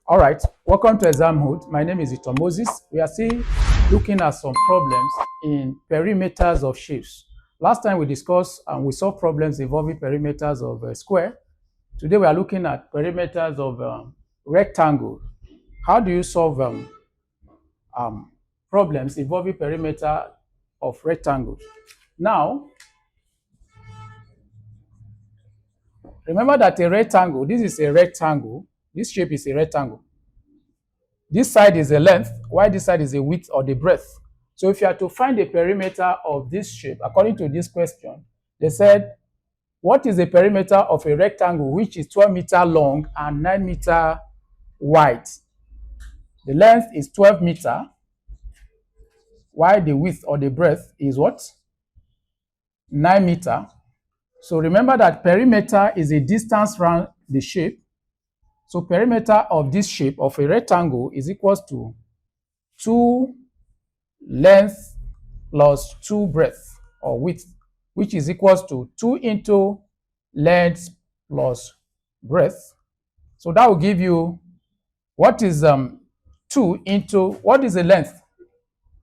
All right, welcome to Examhood. My name is Victor Moses. We are still looking at some problems in perimeters of shapes. Last time we discussed and we solved problems involving perimeters of a square. Today we are looking at perimeters of rectangle. How do you solve problems involving perimeter of rectangle? Now, remember that a rectangle, this is a rectangle. This shape is a rectangle. This side is the length, while this side is the width or the breadth. So if you are to find the perimeter of this shape, according to this question, they said, what is the perimeter of a rectangle which is 12 meters long and 9 meters wide? The length is 12 meters, while the width or the breadth is what? 9 meters. So remember that perimeter is a distance around the shape. So perimeter of this shape of a rectangle is equals to 2 length plus 2 breadth or width, which is equals to 2 into length plus breadth. So that will give you, what is 2 into, what is the length?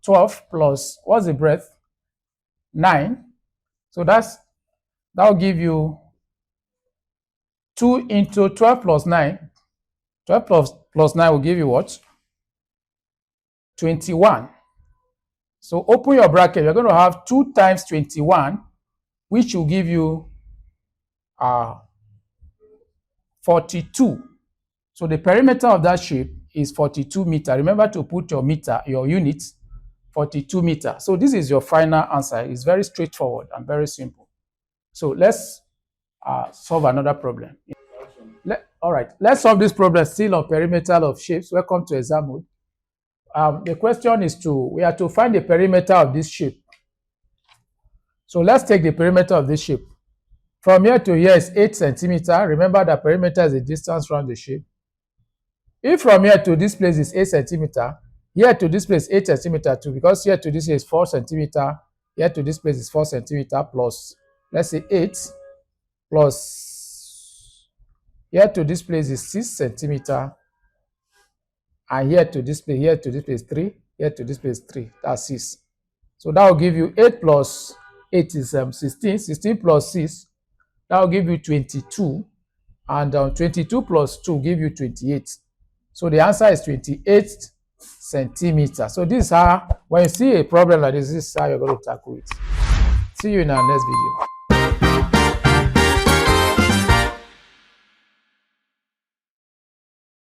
12 plus, what's the breadth? 9. So that will give you 2 into 12 plus 9. 12 plus 9 will give you what? 21. So open your bracket. You're going to have 2 times 21, which will give you 42. So the perimeter of that shape is 42 meters. Remember to put your meter, your units, 42 meters. So this is your final answer. It's very straightforward and very simple. So let's solve another problem. All right, let's solve this problem still on perimeter of shapes. Welcome to Examhood. The question is we are to find the perimeter of this shape. So let's take the perimeter of this shape. From here to here is 8 centimeters. Remember that perimeter is the distance around the shape. If from here to this place is 8 centimeters, here to this place is 8 centimeters too, because here to this is 4 centimeters, here to this place is 4 centimeters plus, let's say 8, plus here to this place is 6 centimeters, and here to this place 3, here to this place 3, that's 6. So that will give you 8 plus 8 is 16, 16 plus 6, that will give you 22, and 22 plus 2 give you 28. So the answer is 28 centimeters. So this is how, when you see a problem like this is how you're going to tackle it. See you in our next video.